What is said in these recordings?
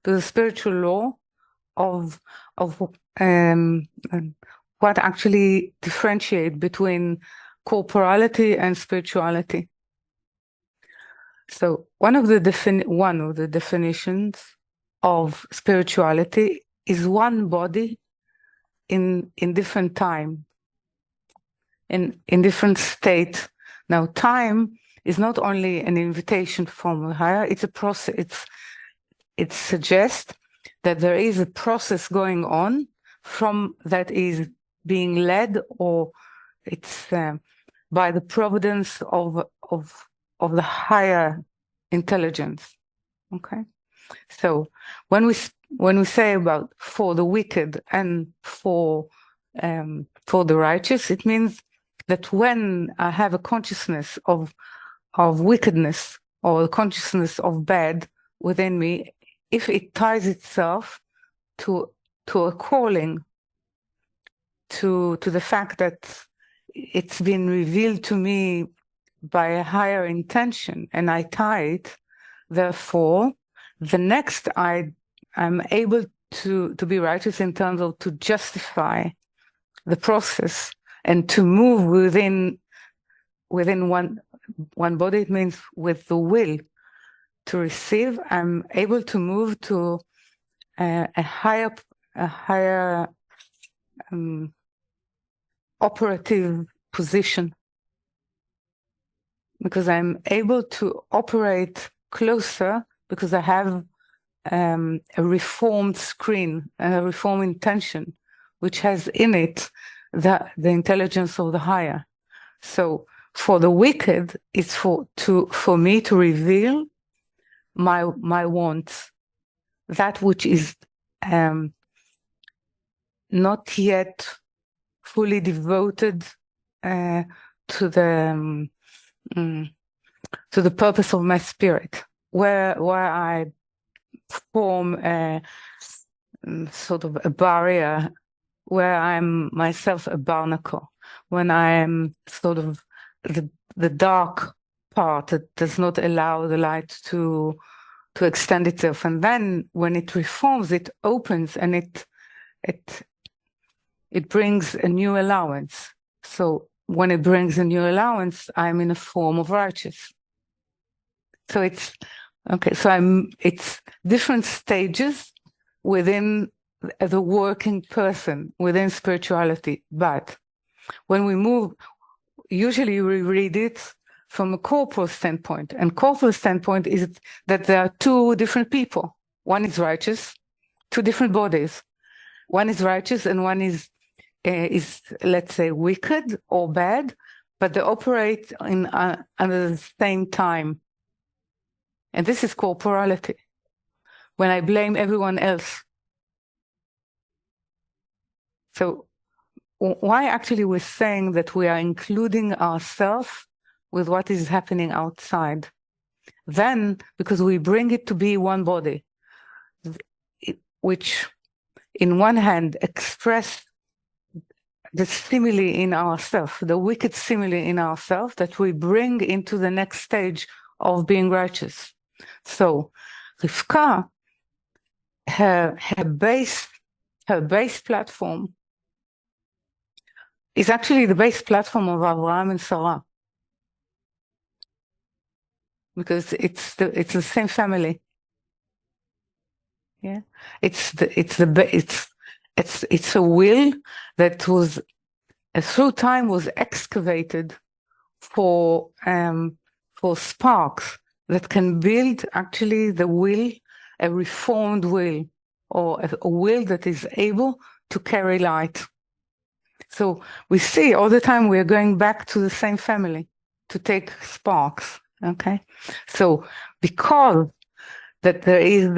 to the spiritual law of um, what actually differentiate between corporality and spirituality. So one of the definitions of spirituality is one body in different time, in different state. Now, time is not only an invitation from higher; it's a process. It suggests that there is a process going on from that is being led, or it's by the providence of the higher intelligence. Okay, so when we say about for the wicked and for the righteous, it means that when I have a consciousness of wickedness or a consciousness of bad within me, if it ties itself to a calling, to the fact that it's been revealed to me by a higher intention, and I tie it, therefore, the next I'm able to be righteous in terms of to justify the process and to move within one body. It means with the will to receive, I'm able to move to a higher operative position, because I'm able to operate closer, because I have a reformed screen and a reformed intention, which has in it the intelligence of the higher. So for the wicked, it's for me to reveal my wants, that which is not yet fully devoted to the purpose of my spirit, where I form a sort of a barrier, where I'm myself a barnacle, when I am sort of the dark part that does not allow the light to extend itself. And then when it reforms, it opens, and it brings a new allowance. So when it brings a new allowance, I'm in a form of righteous. So it's okay. So it's different stages within the working person, within spirituality. But when we move, usually we read it from a corporal standpoint. And corporal standpoint is that there are two different people. One is righteous, two different bodies. One is righteous and one is let's say wicked or bad, but they operate in under the same time. And this is corporality. When I blame everyone else. So why actually we're saying that we are including ourselves with what is happening outside? Then, because we bring it to be one body, which in one hand express the simile in ourselves, the wicked simile in ourselves that we bring into the next stage of being righteous. So Rivka, her base platform is actually the base platform of Abraham and Sarah, because it's the same family. Yeah, it's a will that was through time was excavated for sparks that can build actually the will, a reformed will, or a will that is able to carry light. So we see all the time we are going back to the same family to take sparks. Okay, so because that there is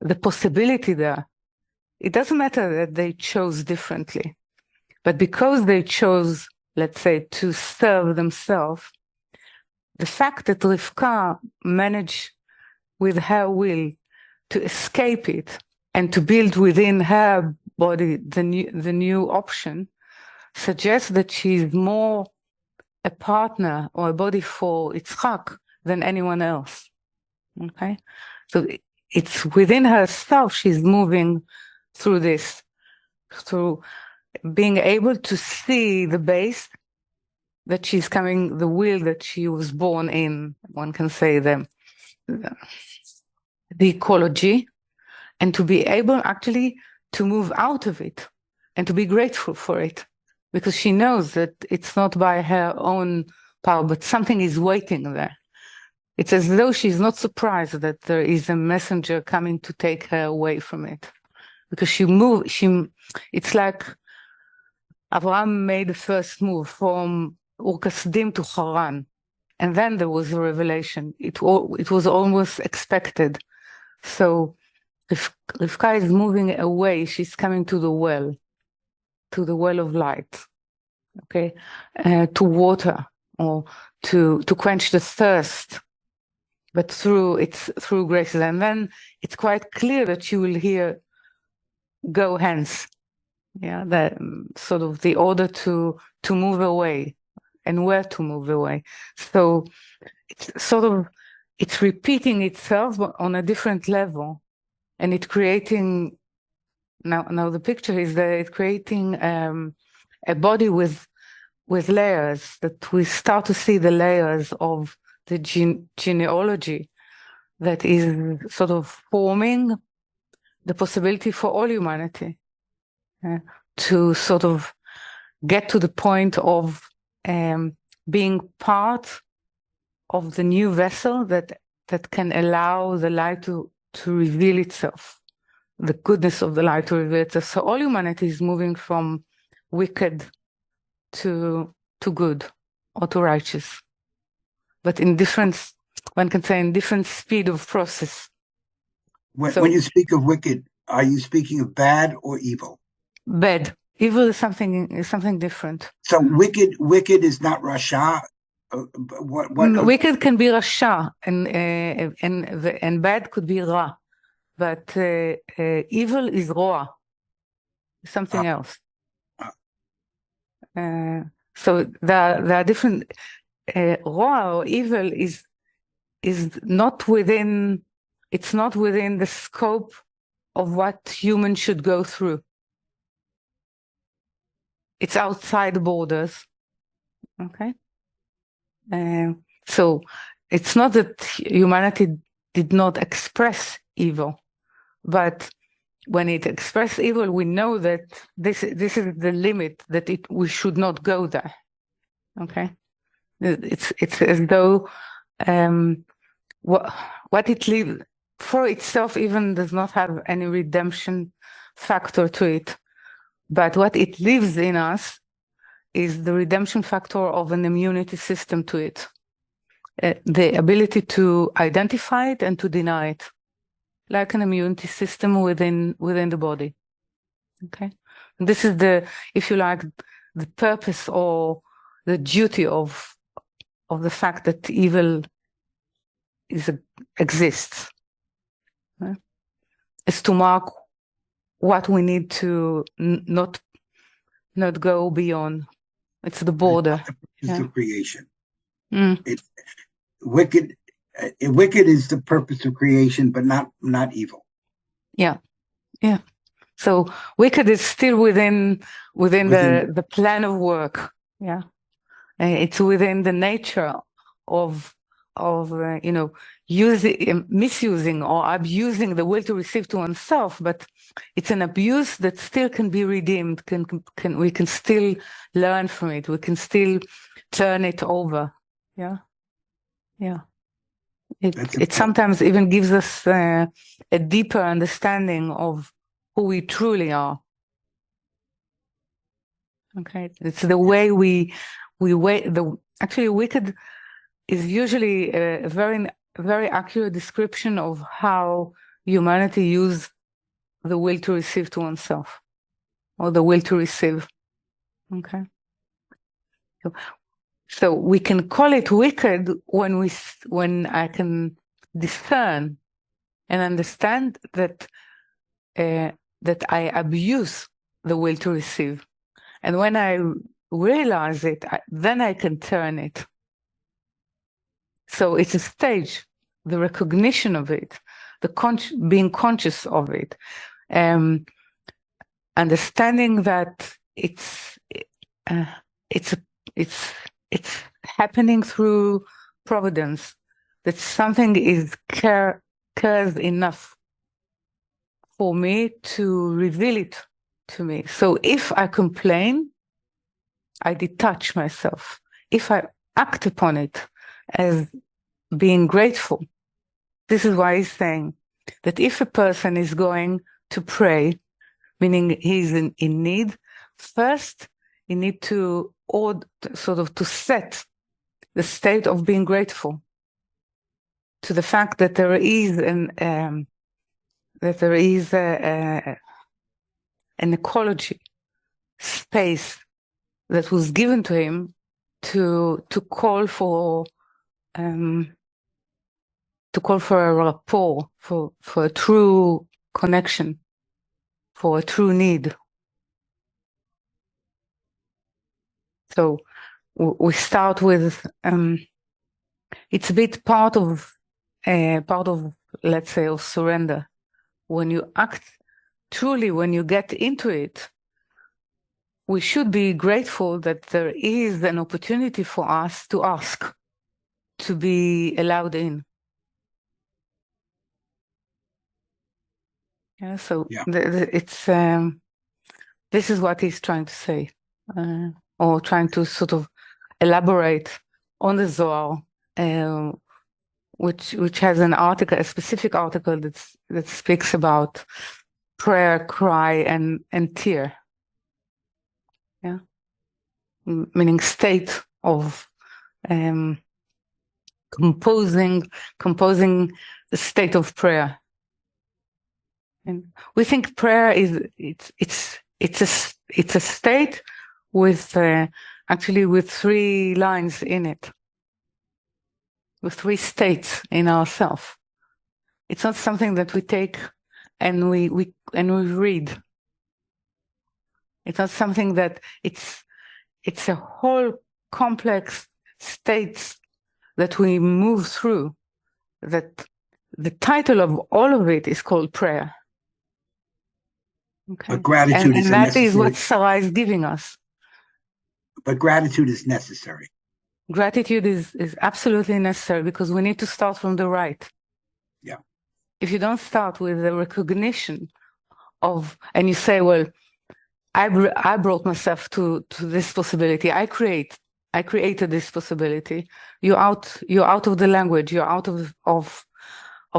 the possibility there, it doesn't matter that they chose differently, but because they chose, let's say, to serve themselves, the fact that Rivka managed with her will to escape it and to build within her body the new option suggests that she's more a partner or a body for Yitzchak than anyone else. Okay, so it's within herself. She's moving through this, through being able to see the base that she's coming, the will that she was born in, one can say the ecology, and to be able actually to move out of it and to be grateful for it, because she knows that it's not by her own power, but something is waiting there. It's as though she's not surprised that there is a messenger coming to take her away from it, because it's like Abraham made the first move from Ur Kasdim to Haran, and then there was a revelation. It was almost expected. So Rivka is moving away. She's coming to the well of light, okay, to water, or to quench the thirst, but through graces. And then it's quite clear that you will hear, "Go hence." Yeah, that sort of the order to move away, and where to move away. So it's repeating itself on a different level, and it's creating. Now the picture is that it's creating a body with layers, that we start to see the layers of the genealogy that is sort of forming the possibility for all humanity to sort of get to the point of being part of the new vessel that can allow the light to reveal itself, the goodness of the light to reveal itself. So all humanity is moving from wicked to good, or to righteous, but in different, one can say, in different speed of process. When you speak of wicked, are you speaking of bad or evil? Bad. Evil is something different. So wicked is not Rasha. Wicked can be Rasha, and bad could be Ra, but evil is Roa, something else. So there are different. Roa, or evil, is not within. It's not within the scope of what humans should go through. It's outside the borders. Okay. So it's not that humanity did not express evil, but when it expressed evil, we know that this is the limit, that we should not go there. Okay. It's as though what it leaves for itself even does not have any redemption factor to it, but what it leaves in us is the redemption factor of an immunity system to it, the ability to identify it and to deny it, like an immunity system within the body. Okay, and this is if you like, the purpose or the duty of the fact that evil exists, right? Is to mark what we need to not go beyond. It's the border. It's the creation. Wicked is the purpose of creation, but not evil. Yeah. So wicked is still within the plan of work. Yeah, it's within the nature of misusing or abusing the will to receive to oneself, but it's an abuse that still can be redeemed. We can still learn from it. We can still turn it over. Yeah. It sometimes even gives us a deeper understanding of who we truly are. Okay, it's the way we wait. Actually, wicked is usually a very, very accurate description of how humanity use the will to receive to oneself, or the will to receive. Okay, so we can call it wicked when I can discern and understand that I abuse the will to receive, and when I realize it, then I can turn it. So it's a stage, the recognition of it, being conscious of it, understanding that it's happening through providence, that something cares enough for me to reveal it to me. So if I complain, I detach myself. If I act upon it as being grateful, this is why he's saying that if a person is going to pray, meaning he's in need, first you need to to set the state of being grateful to the fact that there is an ecology space that was given to him to call for a rapport, for a true connection, for a true need. So we start with it's a bit part of let's say of surrender. When you act truly, when you get into it, we should be grateful that there is an opportunity for us to ask, to be allowed in. Yeah, so yeah. It's this is what he's trying to say, or trying to sort of elaborate on the Zohar, which has an article, a specific article that speaks about prayer, cry, and tear. Yeah, meaning state of composing the state of prayer. And we think prayer is it's a state with actually with 3 lines in it, with 3 states in ourselves. It's not something that we take and we read. It's not something that it's a whole complex states that we move through, that the title of all of it is called prayer. Okay. But gratitude and that is what Sarah is giving us. But gratitude is necessary. Gratitude is absolutely necessary because we need to start from the right. Yeah. If you don't start with the recognition of, and you say, well, I brought myself to this possibility. I created this possibility. You're out of the language. You're out of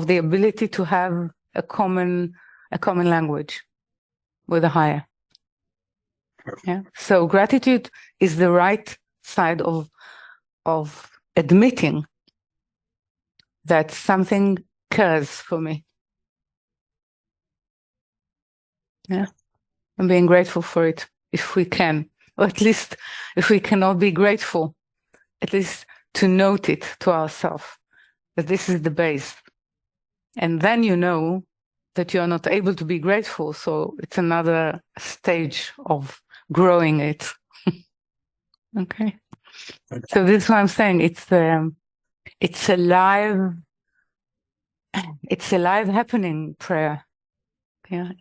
the ability to have a common language with a higher. Perfect. Yeah. So gratitude is the right side of admitting that something cares for me. Yeah. And being grateful for it if we can, or at least if we cannot be grateful, at least to note it to ourselves that this is the base. And then you know that you are not able to be grateful. So it's another stage of growing it. Okay. So this is what I'm saying. It's a live happening prayer. Yeah.